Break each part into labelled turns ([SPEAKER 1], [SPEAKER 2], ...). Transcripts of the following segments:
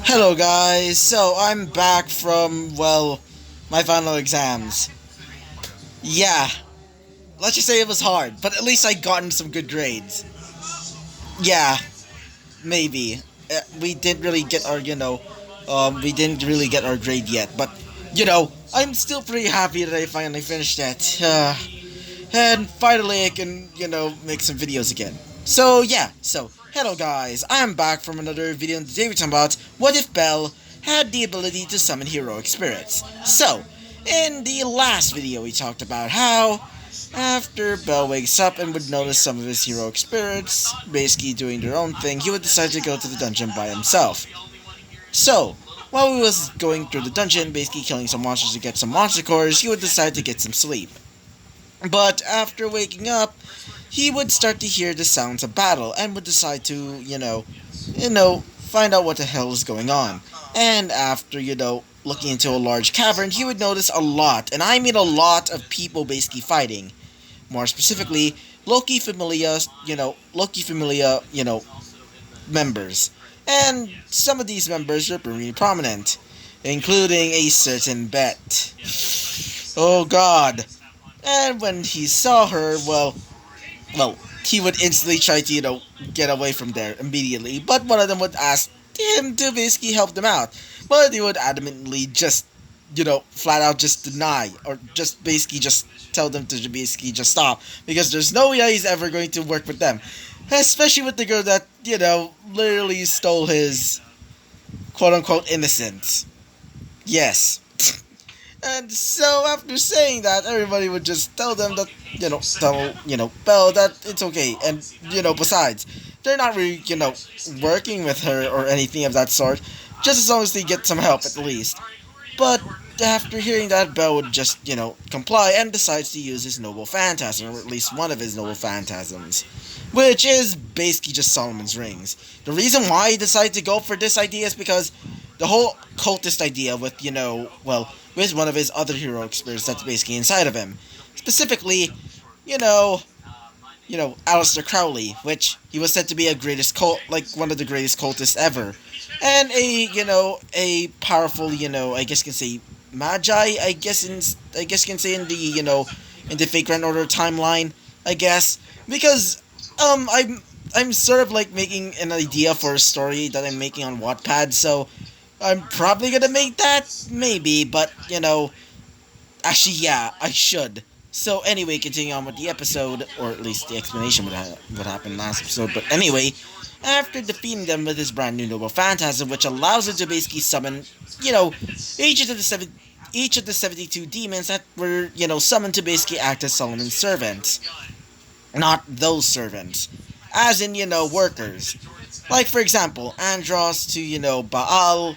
[SPEAKER 1] Hello guys, so I'm back from, well, my final exams. Yeah, let's just say it was hard, but at least I gotten some good grades. Yeah, maybe. We didn't really get our, we didn't really get our grade yet, but, I'm still pretty happy that I finally finished it. And finally I can, make some videos again. Hello guys, I am back from another video, and today we're talking about what if Belle had the ability to summon heroic spirits. So, in the last video we talked about how, after Belle wakes up and would notice some of his heroic spirits basically doing their own thing, he would decide to go to the dungeon by himself. So, while he was going through the dungeon, basically killing some monsters to get some monster cores, he would decide to get some sleep. But after waking up, he would start to hear the sounds of battle and would decide to, find out what the hell is going on. And after, looking into a large cavern, he would notice a lot, and I mean a lot of people basically fighting. More specifically, Loki Familia, members. And some of these members are pretty prominent, including a certain Bet. Oh god. And when he saw her, he would instantly try to, get away from there immediately. But one of them would ask him to basically help them out. But he would adamantly just, flat out just deny, or just basically just tell them to basically just stop. Because there's no way he's ever going to work with them. Especially with the girl that, literally stole his quote unquote innocence. Yes. And so after saying that, everybody would just tell them that, Belle that it's okay. And, besides, they're not really, working with her or anything of that sort, just as long as they get some help at least. But after hearing that, Belle would just, comply and decides to use his noble phantasm, or at least one of his noble phantasms, which is basically just Solomon's rings. The reason why he decided to go for this idea is because the whole cultist idea with, with one of his other heroic spirits that's basically inside of him. Specifically, you know, Aleister Crowley, which he was said to be a greatest cult, like one of the greatest cultists ever. And a powerful, I guess you can say magi, I guess you can say in the, in the fake Grand Order timeline, I guess. Because, I'm sort of like making an idea for a story that I'm making on Wattpad, so I'm probably gonna make that, maybe, but, actually, yeah, I should. So, anyway, continuing on with the episode, or at least the explanation of what happened last episode, but anyway, after defeating them with his brand new Noble Phantasm, which allows him to basically summon, each of the 72 demons that were, summoned to basically act as Solomon's servants. Not those servants. As in, workers. Like, for example, Andros to, Baal.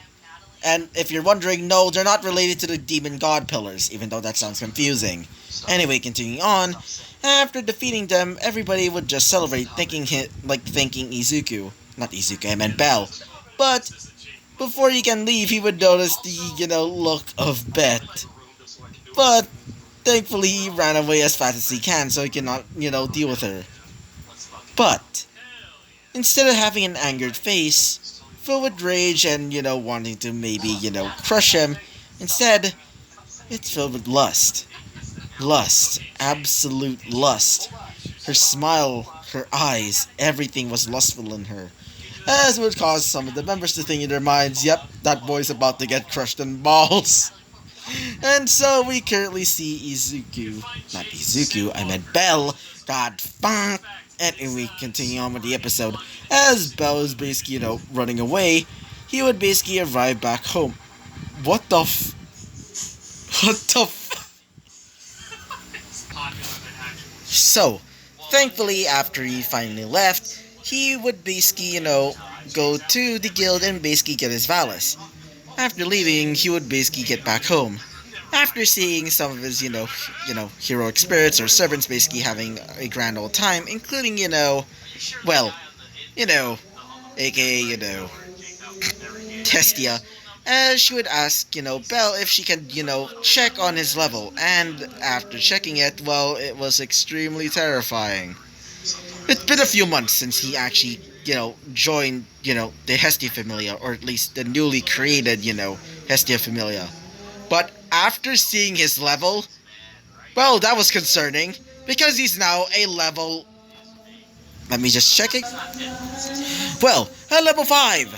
[SPEAKER 1] And if you're wondering, no, they're not related to the demon god pillars, even though that sounds confusing. Anyway, continuing on, after defeating them, everybody would just celebrate, thanking Izuku. Not Izuku, I meant Belle. But before he can leave, he would notice the, look of Bet. But thankfully, he ran away as fast as he can, so he cannot, deal with her. But instead of having an angered face, filled with rage and, wanting to maybe, crush him, instead, it's filled with lust. Lust. Absolute lust. Her smile, her eyes, everything was lustful in her. As would cause some of the members to think in their minds, yep, that boy's about to get crushed in balls. And so we currently see not Izuku, I meant Belle, God fuck. Anyway, continuing on with the episode, as Belle is basically, running away, he would basically arrive back home. What the What the So, thankfully, after he finally left, he would basically, go to the guild and basically get his Valis. After leaving, he would basically get back home. After seeing some of his, heroic spirits or servants basically having a grand old time, including, well, aka, Testia, as she would ask, Belle if she can, check on his level, and after checking it, well, it was extremely terrifying. It's been a few months since he actually join, the Hestia Familia, or at least the newly created, Hestia Familia. But after seeing his level, well, that was concerning, because he's now a level. Let me just check it. Well, a level 5.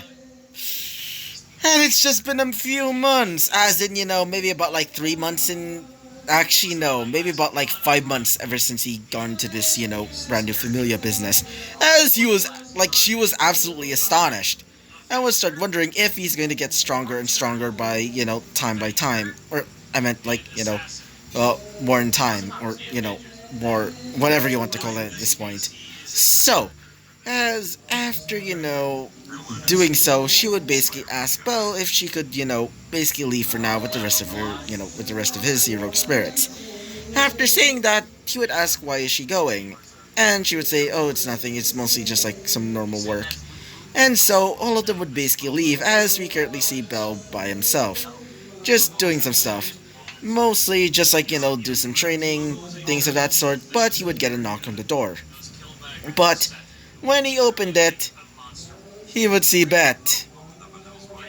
[SPEAKER 1] And it's just been a few months, as in, maybe about like 3 months in. Actually, no, maybe about like 5 months ever since he gone to this, brand new Familia business. As she was absolutely astonished. And was start wondering if he's going to get stronger and stronger by, time by time. Or, I meant like, more in time, or, more, whatever you want to call it at this point. So, as after, doing so, she would basically ask Belle if she could, basically leave for now with the rest of her, with the rest of his heroic spirits. After saying that, he would ask why is she going, and she would say, oh, it's nothing, it's mostly just like some normal work. And so, all of them would basically leave, as we currently see Belle by himself, just doing some stuff. Mostly just like, do some training, things of that sort, but he would get a knock on the door. But, when he opened it, he would see Bet,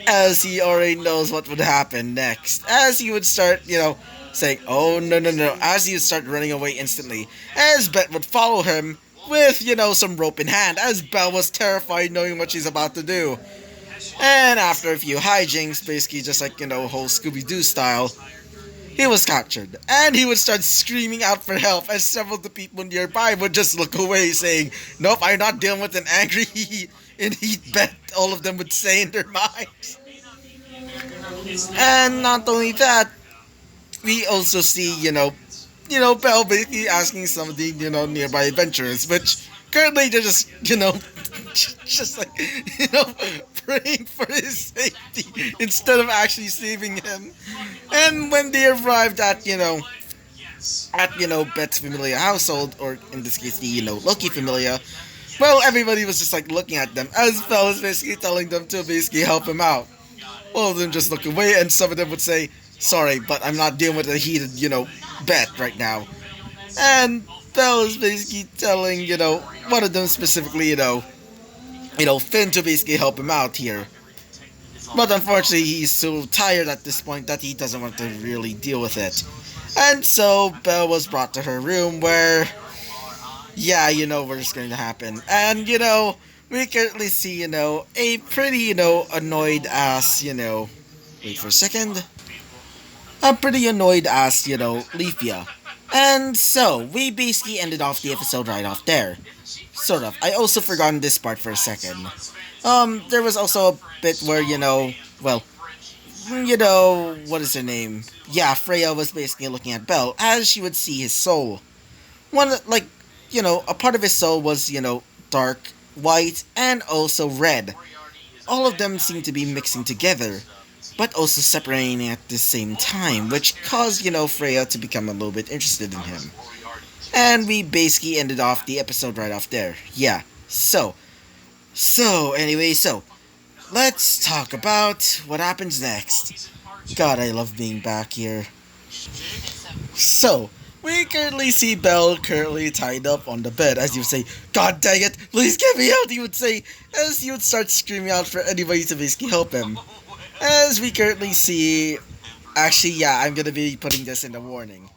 [SPEAKER 1] as he already knows what would happen next. As he would start, saying, oh, no, no, no, as he would start running away instantly, as Bet would follow him with, some rope in hand, as Belle was terrified knowing what she's about to do. And after a few hijinks, basically just like, whole Scooby-Doo style, he was captured, and he would start screaming out for help, as several of the people nearby would just look away, saying, nope, I'm not dealing with an angry and he'd Bet, all of them would say in their minds. And not only that, we also see, Belle basically asking some of the, nearby adventurers, which currently they're just, just like, praying for his safety instead of actually saving him. And when they arrived at, Bet's Familia household, or in this case, the, Loki Familia, well, everybody was just like looking at them, as Belle was basically telling them to basically help him out. All of them just look away, and some of them would say, sorry, but I'm not dealing with a heated, Bet right now. And Belle is basically telling, one of them specifically, Finn to basically help him out here. But unfortunately, he's so tired at this point that he doesn't want to really deal with it. And so, Belle was brought to her room where, yeah, what's going to happen. And, we currently see, a pretty, annoyed ass, wait for a second. A pretty annoyed ass, Leafia. And so, we basically ended off the episode right off there. Sort of. I also forgot this part for a second. There was also a bit where, well, what is her name? Yeah, Freya was basically looking at Belle as she would see his soul. One, like, a part of his soul was, dark, white, and also red. All of them seemed to be mixing together, but also separating at the same time, which caused, Freya to become a little bit interested in him. And we basically ended off the episode right off there. Yeah, so, anyway, let's talk about what happens next. God, I love being back here. So, we currently see Belle currently tied up on the bed, as you would say, God dang it, please get me out, he would say, as he would start screaming out for anybody to basically help him. As we currently see, actually, yeah, I'm gonna be putting this in the warning.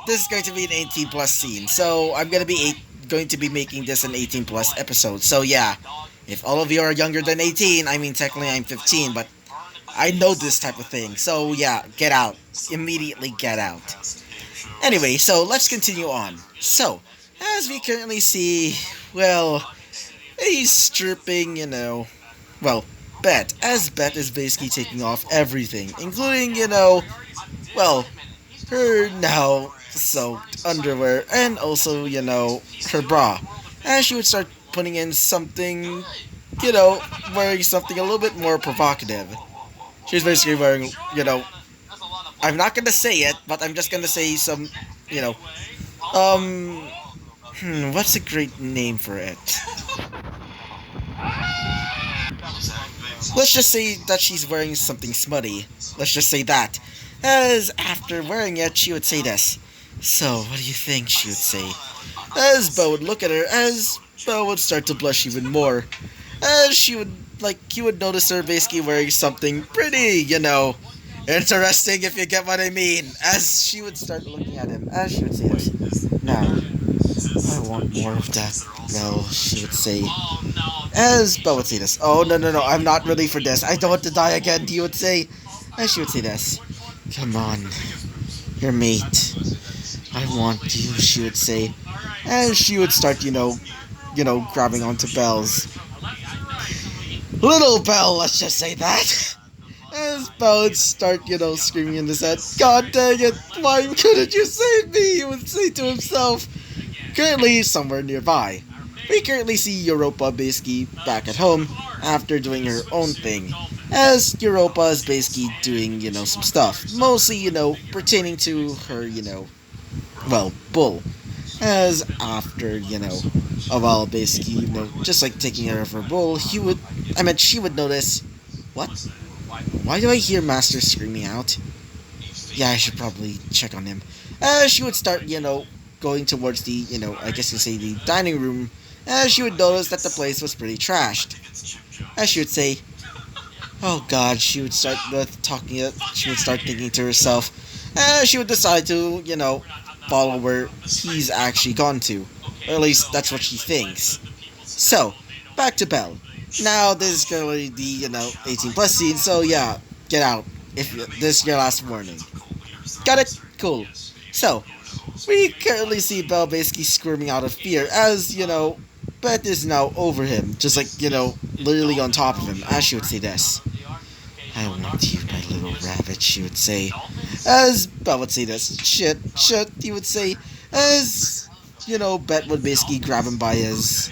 [SPEAKER 1] This is going to be an 18 plus scene, so I'm going to be making this an 18 plus episode. So yeah, if all of you are younger than 18, I mean technically I'm 15, but I know this type of thing. So yeah, get out. Immediately get out. Anyway, so let's continue on. So, as we currently see, well, he's stripping, well, Bet, as Bet is basically taking off everything, including, well, her now soaked underwear, and also, her bra. And she would start putting in something, wearing something a little bit more provocative. She's basically wearing, I'm not gonna say it, but I'm just gonna say some, what's a great name for it? Let's just say that she's wearing something smutty. Let's just say that. As after wearing it, she would say this. So, what do you think, she would say. As Bo would look at her, as Belle would start to blush even more. As he would notice her basically wearing something pretty, interesting if you get what I mean. As she would start looking at him, as she would say this. Now, I want more of that. No, she would say. As Belle would say this. Oh, no, no, no, I'm not ready for this. I don't want to die again, he would say. As she would say this. Come on, your mate. I want you, she would say. As she would start, grabbing onto Belle's. Little Belle, let's just say that. As Belle would start, screaming in his head, God dang it, why couldn't you save me? He would say to himself. Currently, somewhere nearby, we currently see Europa basically back at home after doing her own thing. As Europa is basically doing, some stuff. Mostly, pertaining to her, bull. As after, a while basically, just like taking care of her bull, she would notice, what? Why do I hear Master screaming out? Yeah, I should probably check on him. She would start, going towards the, I guess you say the dining room, as she would notice that the place was pretty trashed. As she would say, oh god, she would start she would start thinking to herself, she would decide to, follow where he's actually gone to. Or at least that's what she thinks. So, back to Belle. Now, this is currently the, 18 plus scene, so yeah, get out. If this is your last warning. Got it? Cool. So, we currently see Belle basically screaming out of fear as, Beth is now over him, just like, literally on top of him, as she would say this. I want you, my little rabbit, she would say. As Belle would say this. Shit, he would say. As, Beth would basically grab him by his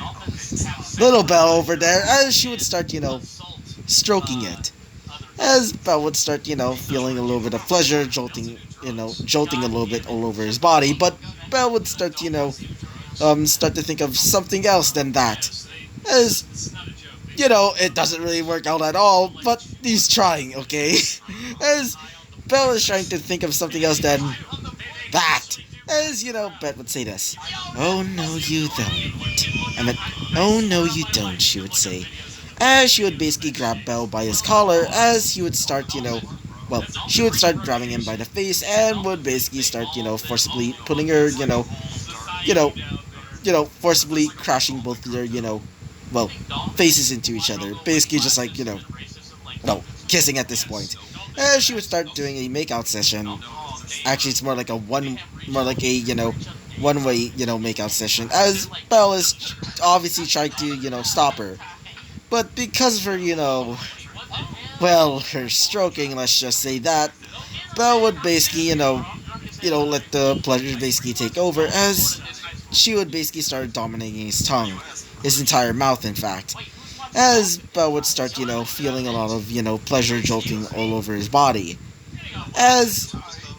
[SPEAKER 1] little Belle over there, as she would start, stroking it. As Belle would start, feeling a little bit of pleasure, jolting a little bit all over his body, but Belle would start, start to think of something else than that. As, it doesn't really work out at all, but he's trying, okay? As Belle is trying to think of something else than that. As, Beth would say this. Oh, no, you don't. Oh, no, you don't, she would say. As she would basically grab Belle by his collar, as he would start, she would start grabbing him by the face and would basically start, forcibly putting her, forcibly crashing both their, faces into each other. Basically just like, kissing at this point. As she would start doing a makeout session. Actually, it's more like a one-way, makeout session. As Belle is obviously trying to, stop her. But because of her, her stroking, let's just say that, Belle would basically, let the pleasure basically take over, as she would basically start dominating his tongue. His entire mouth, in fact. As Belle would start, feeling a lot of, pleasure jolting all over his body. As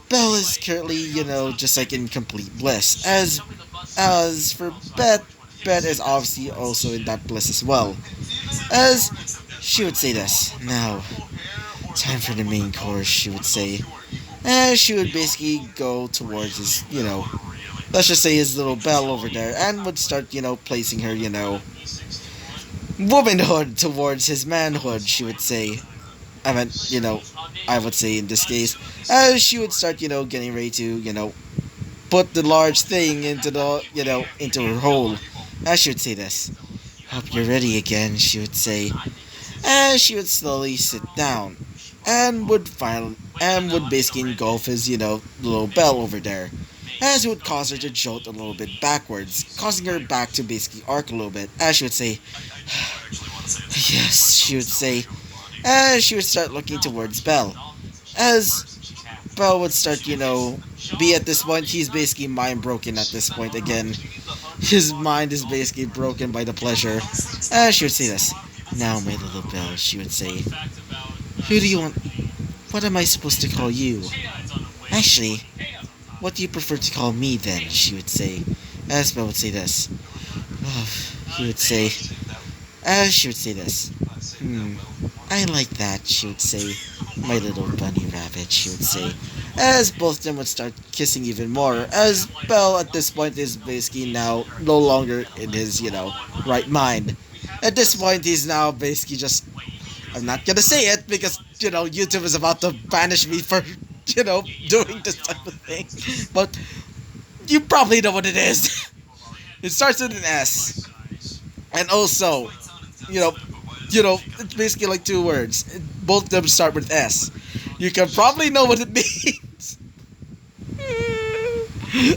[SPEAKER 1] Belle is currently, just like in complete bliss. As for Beth is obviously also in that bliss as well. As she would say this. Now, time for the main course, she would say. As she would basically go towards his, let's just say his little Belle over there, and would start, placing her, womanhood towards his manhood, she would say. I would say in this case, as she would start, getting ready to, put the large thing into into her hole. As she would say this. Hope you're ready again, she would say. As she would slowly sit down, and would basically engulf his, little Belle over there. As it would cause her to jolt a little bit backwards, causing her back to basically arc a little bit, as she would say, yes, she would say, as she would start looking towards Belle. As Belle would start, be at this point, he's basically mind broken at this point again. His mind is basically broken by the pleasure. As she would say this. Now, my little Belle, she would say, who do you want? What am I supposed to call you? Actually, what do you prefer to call me then? She would say. As Belle would say this. He would say. As she would say this. I like that, she would say. my little bunny rabbit, she would say, as both of them would start kissing even more, as Belle at this point is basically now no longer in his, right mind. At this point, he's now basically just, I'm not gonna say it because, YouTube is about to banish me for, doing this type of thing. But you probably know what it is. It starts with an S. And also, you know, it's basically like two words. Both of them start with S. You can probably know what it means.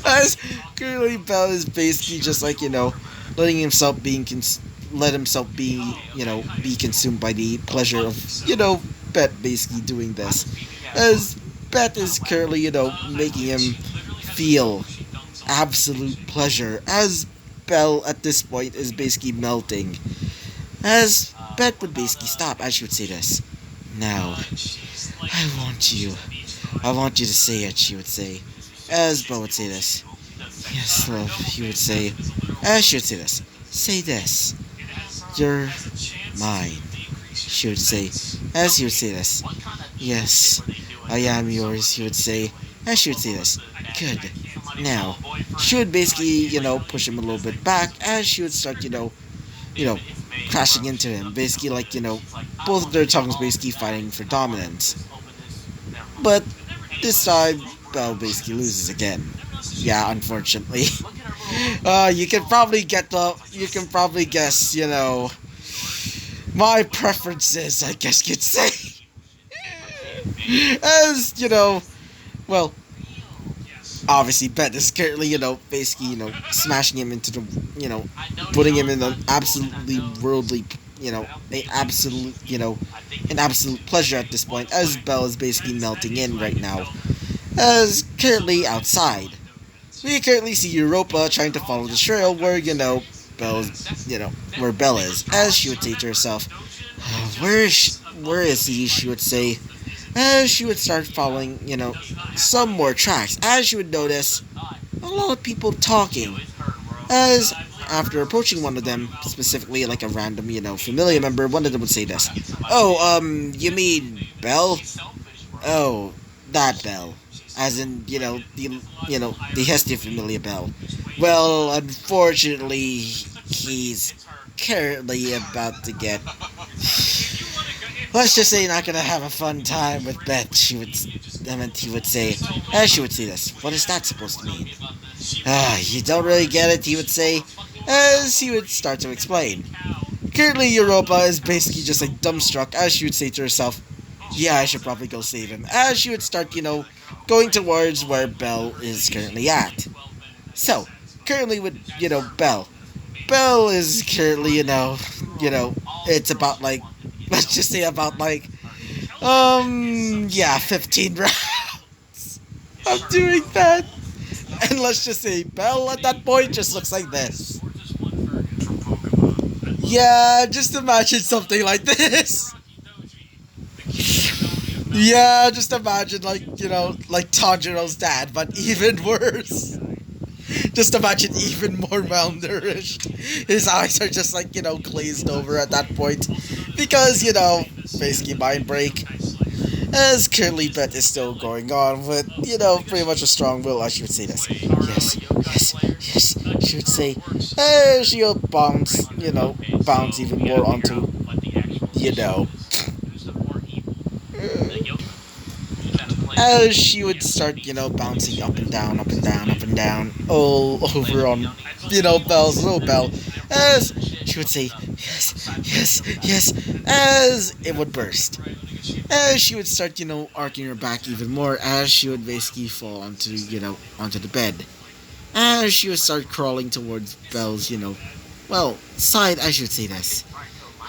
[SPEAKER 1] As currently Bell is basically just like, letting himself let himself be, be consumed by the pleasure of, Bet basically doing this. As Bet is currently, making him feel absolute pleasure. As Bell at this point is basically melting. As Bet would basically stop as she would say this. Now, I want you. I want you to say it, she would say. As Belle would say this. Yes, love, he would say. As she would say this. Say this. You're mine, she would say. As he would say this. Yes, I am yours, he would say. As she would say this. Good. Now, she would basically, push him a little bit back as she would start, crashing into him. Basically, like, both of their tongues basically fighting for dominance. But this time, Belle basically loses again. Yeah, unfortunately. You can probably guess, my preferences, I guess you'd say. As, well, obviously Bet is currently, basically, smashing him into the, putting him in an absolutely worldly, an absolute pleasure at this point, as Belle is basically melting in right now. As currently outside, we currently see Europa trying to follow the trail where, where Belle is, as she would say to herself, where is he, she would say, as she would start following, some more tracks, as she would notice a lot of people talking, as after approaching one of them, specifically like a random, familiar member, one of them would say this. Oh, you mean Belle? Oh, that Belle. As in, the Hestia familiar Belle. Well, unfortunately, he's currently about to get... Let's just say not gonna have a fun time with Bet, he would say, as she would say this. What is that supposed to mean? You don't really get it, he would say, as he would start to explain. Currently, Europa is basically just like dumbstruck, as she would say to herself, yeah, I should probably go save him, as she would start, going towards where Belle is currently at. So, currently with, Belle. Belle is currently, it's about like, let's just say about like, 15 rounds of doing that. And let's just say Belle at that point just looks like this. Yeah, just imagine something like this. Yeah, just imagine like, like Tanjiro's dad, but even worse. Just imagine even more malnourished. His eyes are just like, glazed over at that point. Because, basically mind break. As currently Bet is still going on with, pretty much a strong will, as she would say this. Yes, yes, yes, she would say. As she'll bounce even more onto, as she would start, bouncing up and down, up and down, up and down, all over on, Belle's little Belle, as she would say, yes, yes, yes, as it would burst. As she would start, arcing her back even more, as she would basically fall onto, onto the bed. As she would start crawling towards Belle's, side, as she would say this.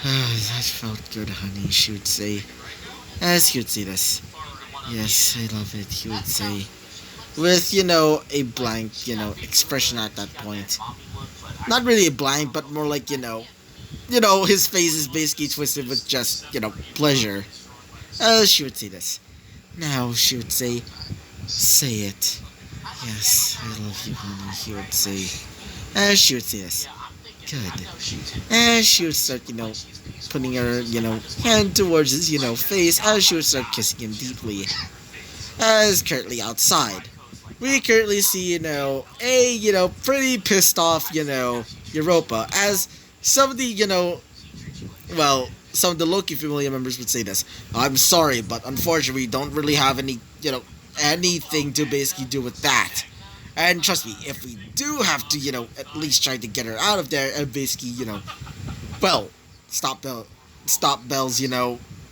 [SPEAKER 1] That felt good, honey, she would say. As he would say this. Yes, I love it, he would say. With, a blank, expression at that point. Not really a blank, but more like, his face is basically twisted with just, pleasure. As she would say this. Now, she would say it. Yes, I love you, honey, he would say. As she would say this. Good. And she would start, putting her, hand towards his, face as she would start kissing him deeply. As currently outside, we currently see, a, pretty pissed off, Europa, as some of the, well, some of the Loki family members would say this. I'm sorry, but unfortunately, we don't really have any, anything to basically do with that. And trust me, if we do have to, at least try to get her out of there and basically, well, stop Belle's,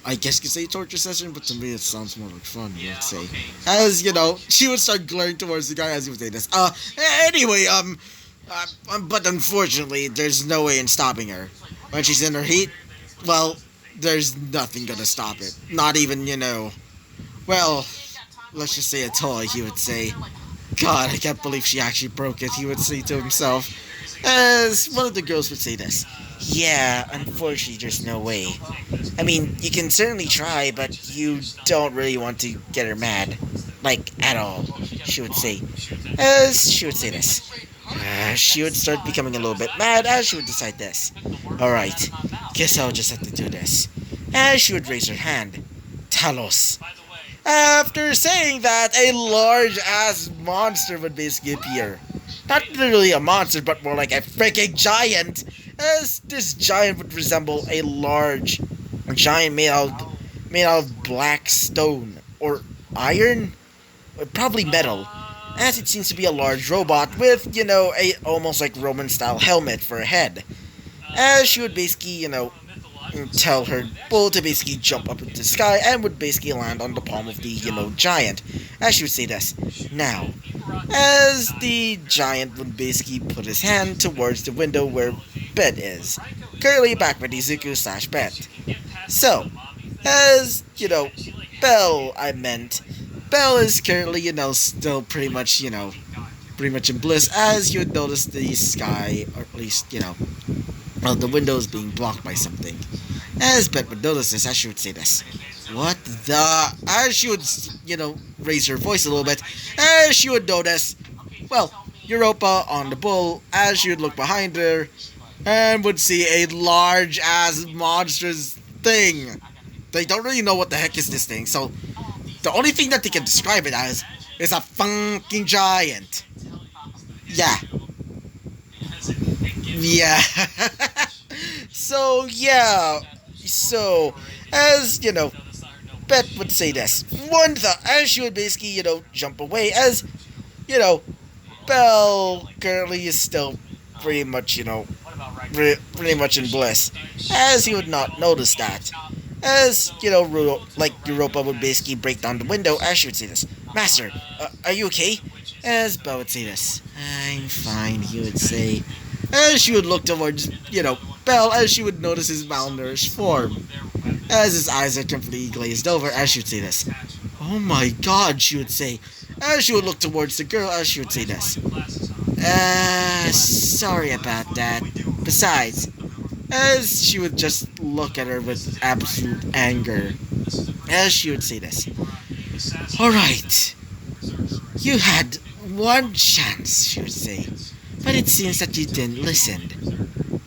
[SPEAKER 1] I guess you could say torture session, but to me it sounds more like fun, you'd say. As, she would start glaring towards the guy as he would say this. Anyway, but unfortunately, there's no way in stopping her. When she's in her heat, well, there's nothing gonna stop it. Not even, well, let's just say a toy, he would say. God, I can't believe she actually broke it, he would say to himself. As one of the girls would say this. Yeah, unfortunately, there's no way. I mean, you can certainly try, but you don't really want to get her mad. Like, at all, she would say. As she would say this. She would start becoming a little bit mad as she would decide this. Alright, guess I'll just have to do this. As she would raise her hand. Talos. After saying that, a large-ass monster would basically appear. Not literally a monster, but more like a freaking giant, as this giant would resemble a large giant made out of black stone, or iron? Probably metal, as it seems to be a large robot with, a almost like Roman-style helmet for a head. As she would basically, tell her bull to basically jump up into the sky and would basically land on the palm of the, giant. As she would say this. Now, as the giant would basically put his hand towards the window where Bet is. Currently back with Izuku/Bet. So, as, Belle, Belle is currently, still pretty much in bliss, as you would notice the sky, or at least, well, the window is being blocked by something. As Bet would notice this, as she would say this. What the? As she would, raise her voice a little bit, as she would notice, well, Europa on the bull, as she would look behind her, and would see a large-ass monstrous thing. They don't really know what the heck is this thing, so the only thing that they can describe it as is a fucking giant. Yeah. Yeah. So, yeah. So, as, Bet would say this. One thought, as she would basically, jump away, as, Belle currently is still pretty much, pretty much in bliss, as he would not notice that. As, like Europa would basically break down the window, as she would say this. Master, are you okay? As Belle would say this. I'm fine, he would say. As she would look towards, Belle, as she would notice his malnourished form. As his eyes are completely glazed over, as she would say this. Oh my god, she would say. As she would look towards the girl, as she would say this. Sorry about that. Besides, as she would just look at her with absolute anger, as she would say this. Alright, you had one chance, she would say, but it seems that you didn't listen.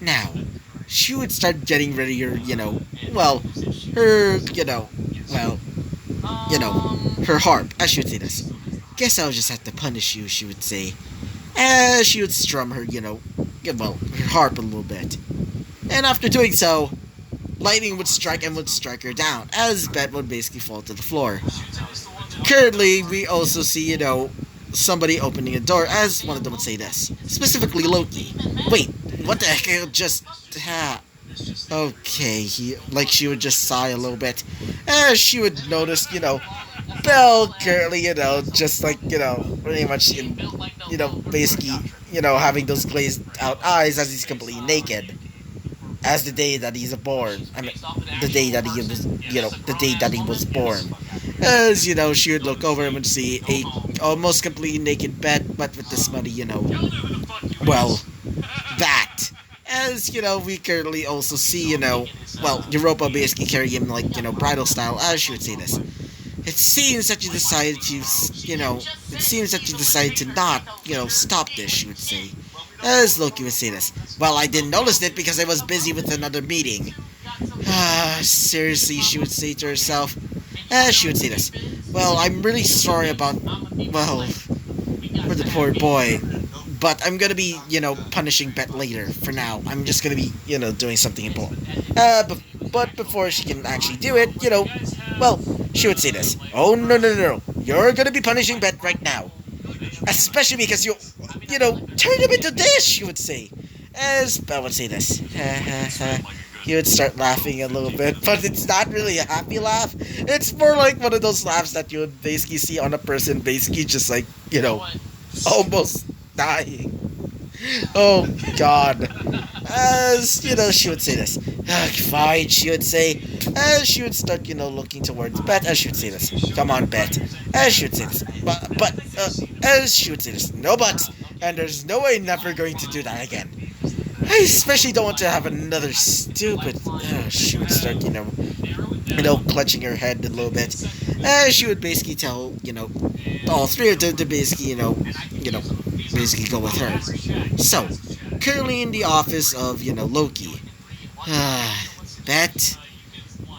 [SPEAKER 1] Now, she would start getting ready her, well, her, her harp, as she would say this. Guess I'll just have to punish you, she would say. As she would strum her, her harp a little bit. And after doing so, lightning would strike and would strike her down, as Bet would basically fall to the floor. Currently, we also see, somebody opening a door, as one of them would say this. Specifically Loki. Wait, what the heck? I'll just... Okay, she would just sigh a little bit. As she would notice, Belle currently, just like, pretty much in, basically, having those glazed out eyes as he's completely naked. As the day that he's born. I mean, the day that he was, the day that he was born. As, she would look over him and see a almost completely naked bed, but with this muddy, well, that. As, we currently also see, well, Europa basically carrying him like, bridal style, as she would say this. It seems that you decided to, it seems that you decided to not, stop this, she would say. As Loki would say this. Well, I didn't notice it because I was busy with another meeting. Seriously, she would say to herself. As she would say this. Well, I'm really sorry about, well, for the poor boy. But I'm gonna be, punishing Bet later. For now, I'm just gonna be, doing something important. But before she can actually do it, well, she would say this. Oh, no, no, no, no. You're gonna be punishing Bet right now. Especially because turn him into this, she would say. As Belle would say this. He would start laughing a little bit, but it's not really a happy laugh. It's more like one of those laughs that you would basically see on a person basically just like, almost dying. Oh, God. As, she would say this. Fine, she would say. As she would start, looking towards Bet, as she would say this. Come on, Bet. As she would say this. As she would say this. No buts. And there's no way never going to do that again. I especially don't want to have another stupid... she would start, clutching her head a little bit. As she would basically tell, all three of them to basically, basically go with her. So, currently in the office of, Loki. Bet,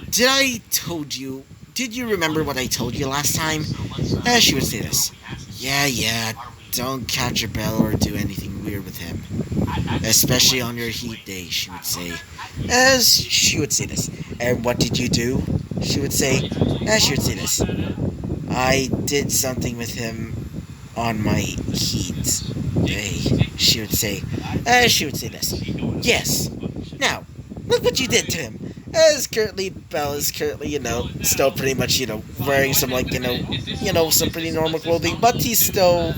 [SPEAKER 1] did you remember what I told you last time? As she would say this. Yeah, don't catch a bell or do anything weird with him. Especially on your heat day, she would say. As she would say this. And what did you do? She would say. As she would say this. I did something with him on my heat day, she would say. As she would say this. Yes. Now, look what you did to him. As currently, Belle is currently, still pretty much, wearing some, like, some pretty normal clothing, but he's still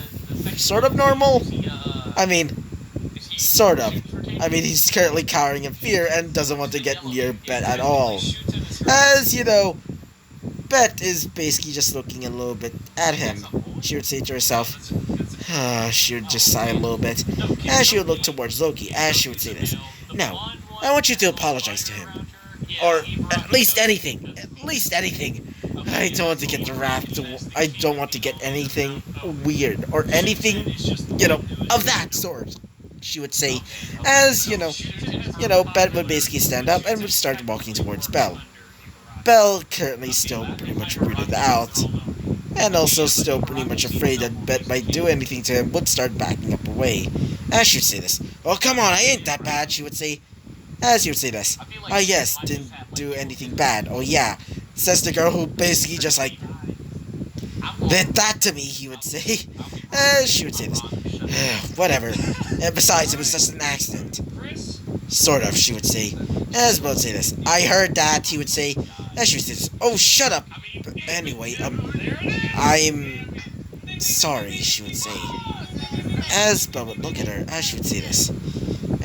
[SPEAKER 1] sort of normal. I mean, sort of. I mean, he's currently cowering in fear and doesn't want to get near Bet at all. As, Bet is basically just looking a little bit at him. She would say to herself, she would just sigh a little bit, as she would look towards Loki, as she would say this. Now, I want you to apologize to him. Or at least anything. At least anything. I don't want to get the wrath. I don't want to get anything weird. Or anything, of that sort. She would say, as, Bet would basically stand up and would start walking towards Belle. Belle currently still pretty much weirded out. And also still pretty much afraid that Bet might do anything to him, would start backing up away. As she would say this. Oh, come on, I ain't that bad, she would say. As he would say this. Ah, yes, didn't do anything bad. Oh, yeah. Says the girl who basically just, like, did that to me, he would say. As she would say this. Whatever. And besides, it was just an accident. Sort of, she would say. As Bo would say this. I heard that, he would say. As she would say this. Oh, shut up. But anyway, I'm sorry, she would say. As Bo would look at her, as she would say this.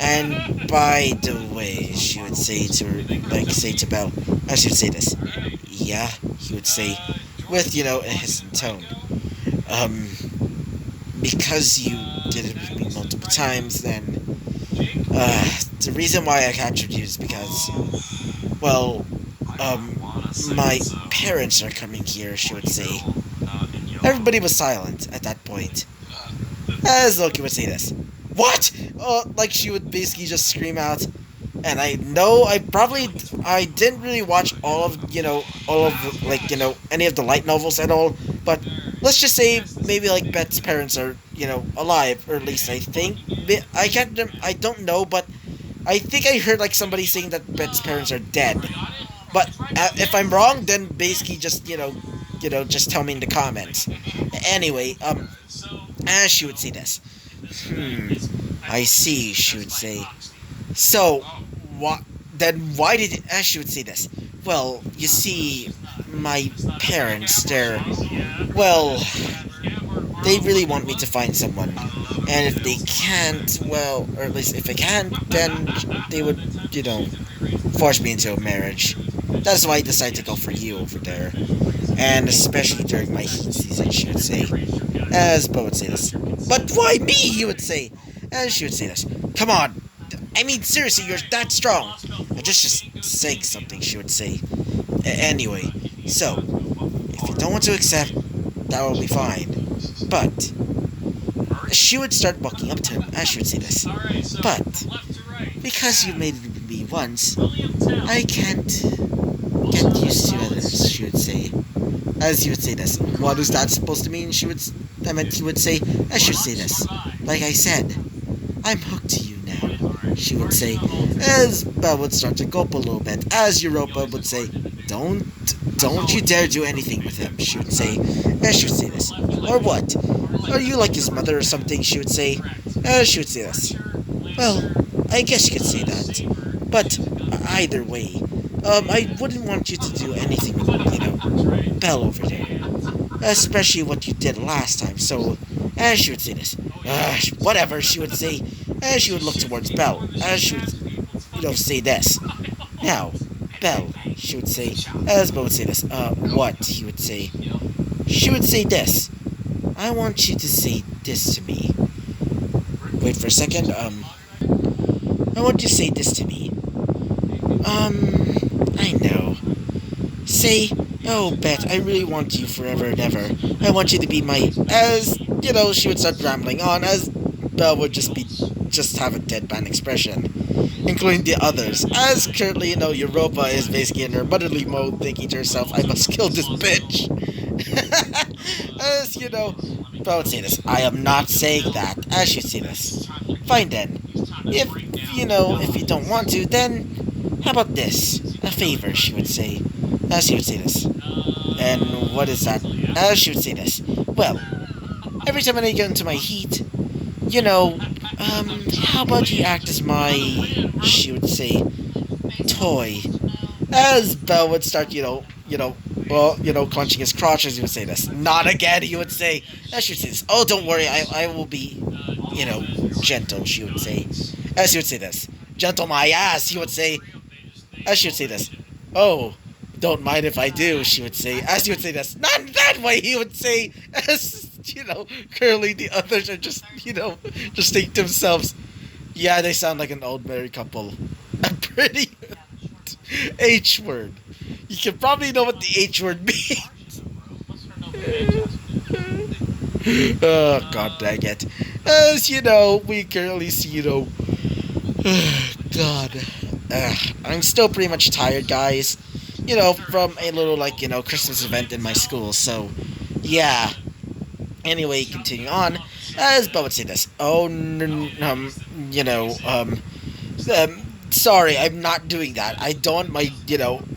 [SPEAKER 1] And by the way, she would say to her, say to Belle, as she would say this. Yeah, he would say, with, a hesitant tone. Because you did it with me multiple times, then, the reason why I captured you is because, well, my parents are coming here, she would say. Everybody was silent at that point. As Loki would say this. What? Like she would basically just scream out. And I know I didn't really watch all of any of the light novels at all, but let's just say maybe like Bet's parents are, alive, or at least I think. I don't know, but I think I heard like somebody saying that Bet's parents are dead. But if I'm wrong, then basically just, just tell me in the comments. Anyway, as she would say this. I see, she would say. So, why did it, as she would say this? Well, you see, my parents, they really want me to find someone. And if they can't, well, or at least if they can't, then they would, force me into a marriage. That's why I decided to go for you over there. And especially during my heat season, she would say. As Bo would say this. But why me, he would say. As she would say this. Come on. I mean, seriously, you're that strong. I'm just saying something, she would say. Anyway, so, if you don't want to accept, that will be fine. But, she would start walking up to him as she would say this. But because you made me once, I can't get used to others, she would say. As you would say this. What is that supposed to mean? I meant he would say, as she would say this. Like I said, I'm hooked to you now, she would say. As Belle would start to gulp a little bit. As Europa would say, don't you dare do anything with him, she would say. As she would say this. Or what? Are you like his mother or something, she would say. As she would say this. Well, I guess you could say that. But either way, I wouldn't want you to do anything with, Belle over there. Especially what you did last time, so, as she would say this. Whatever, she would say, as she would look towards Belle, as she would, say this. Now, Belle, she would say, as Belle would say this. What, he would say. She would say this. I want you to say this to me. Wait for a second, I want you to say this to me. I know. Say, oh, Bet, I really want you forever and ever. I want you to be my... As, she would start rambling on, as Belle would just have a deadpan expression. Including the others. As currently, Europa is basically in her motherly mode, thinking to herself, I must kill this bitch. As, Belle would say this. I am not saying that. As she'd say this. Fine then. If you don't want to, then how about this? A favor, she would say. As she would say this. And what is that? As she would say this. Well, every time I get into my heat, how about you act as my, she would say, toy? As Belle would start, clenching his crotch as he would say this. Not again, he would say. As she would say this. Oh, don't worry, I will be, gentle, she would say. As he would say this. Gentle my ass, he would say. As she would say this. Oh, don't mind if I do, she would say. As he would say this. Not that way, he would say. As, currently the others are just, just think to themselves, yeah, they sound like an old married couple. A pretty H word. You can probably know what the H word means. Oh, god dang it. As we currently see, God. I'm still pretty much tired, guys. From a little, Christmas event in my school, so, yeah. Anyway, continuing on, as Belle would say this. Oh, sorry, I'm not doing that. I don't want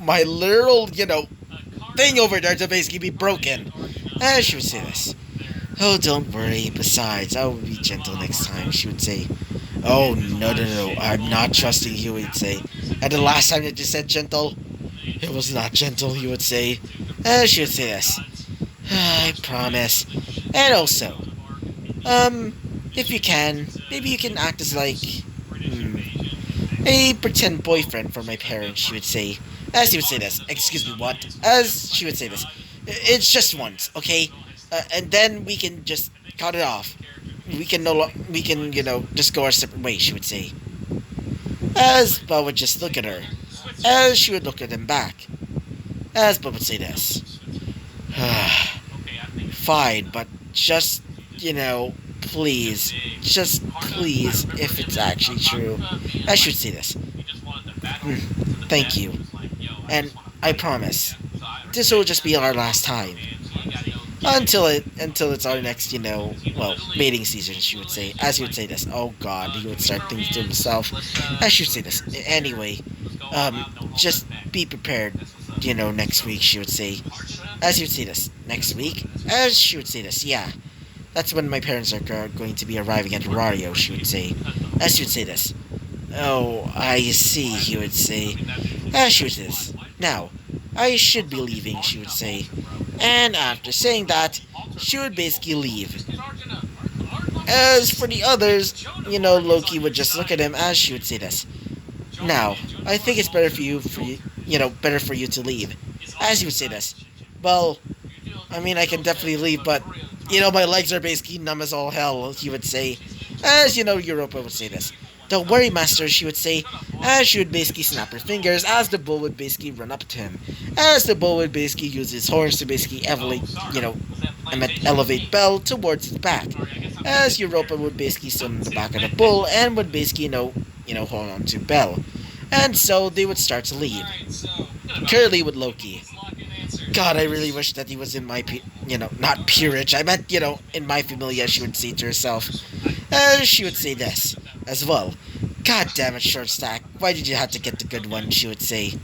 [SPEAKER 1] my literal, thing over there to basically be broken. As she would say this. Oh, don't worry. Besides, I will be gentle next time, she would say. Oh, no, I'm not trusting you, he'd say. And the last time that you said gentle, it was not gentle, he would say. As she would say this. I promise. And also, if you can, maybe you can act as a pretend boyfriend for my parents, she would say. As he would say this. Excuse me, what? As she would say this. It's just once, okay? And then we can just cut it off. We can, just go our separate ways, she would say. As Belle would just look at her. As she would look at him back. As Belle would say this. Fine, but just, please. Just please, if it's actually true. I should say this. Thank you. And I promise, this will just be our last time. Until it's our next, mating season, she would say. As he would say this. Oh god, he would start thinking to himself. I should say this. Anyway, just be prepared, next week, she would say. As he would say this. Next week? As she would say this, yeah. That's when my parents are going to be arriving at Rario, she would say. As she would say this. Oh, I see, he would say. As she would say this. Now, I should be leaving, she would say. And after saying that, she would basically leave. As for the others, Loki would just look at him as she would say this. Now, I think it's better for you, better for you to leave. As he would say this. Well, I mean, I can definitely leave, but, my legs are basically numb as all hell, he would say. As, Europa would say this. Don't worry, master, she would say, as she would basically snap her fingers, as the bull would basically run up to him. As the bull would basically use his horns to basically heavily, elevate Belle towards its back, as Europa would basically sit on the back of the bull and would basically, hold on to Belle. And so they would start to leave. Curly with Loki. God, I really wish that he was in my, not peerage. I meant, in my familia, she would say to herself. She would say this as well. God damn it, short stack. Why did you have to get the good one? She would say.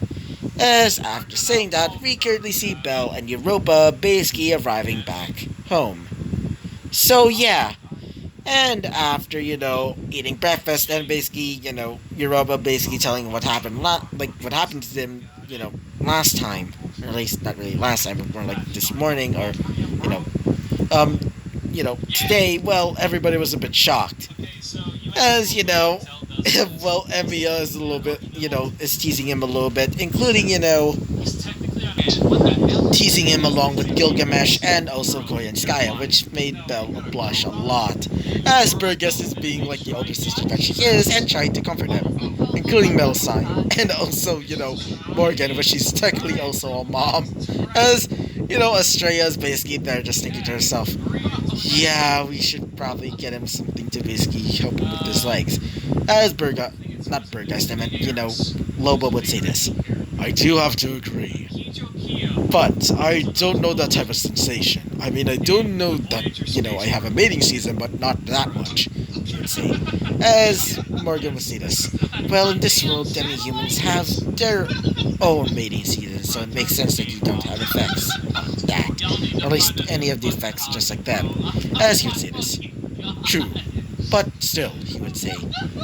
[SPEAKER 1] As after saying that, we currently see Belle and Europa basically arriving back home. So yeah, and after, eating breakfast and basically, Europa basically telling what happened, what happened to them, last time. Or at least not really last time, but more like this morning or, um, today, well, everybody was a bit shocked. As, well, Emiya is a little bit, is teasing him a little bit, including, teasing him along with Gilgamesh and also Goyenskaya, which made Belle blush a lot, as Burgess is being like the older sister that she is and trying to comfort him, including Melisai, and also, Morgan, which she's technically also a mom, as, Estrella is basically there just thinking to herself, yeah, we should probably get him something to basically help him with his legs, as not Burgess, I meant, Lobo would say this, I do have to agree. But I don't know that type of sensation. I mean, I don't know that, I have a mating season, but not that much, he would say. As Morgan would say this. Well, in this world, demi-humans have their own mating season, so it makes sense that you don't have effects on that. Or at least any of the effects just like that. As he would say this. True. But still, he would say.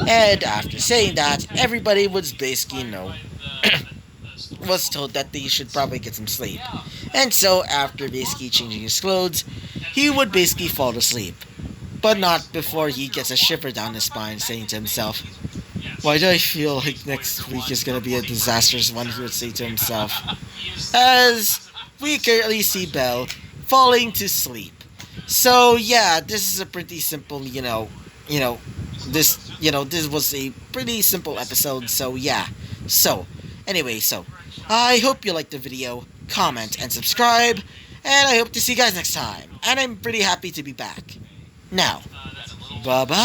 [SPEAKER 1] And after saying that, everybody was basically, was told that they should probably get some sleep. And so, after basically changing his clothes, he would basically fall asleep. But not before he gets a shiver down his spine, saying to himself, why do I feel like next week is gonna be a disastrous one, he would say to himself. As we currently see Belle falling to sleep. So yeah, this is a pretty simple, this was a pretty simple episode, so yeah. So, anyway, I hope you liked the video, comment, and subscribe, and I hope to see you guys next time. And I'm pretty happy to be back. Now, bye-bye!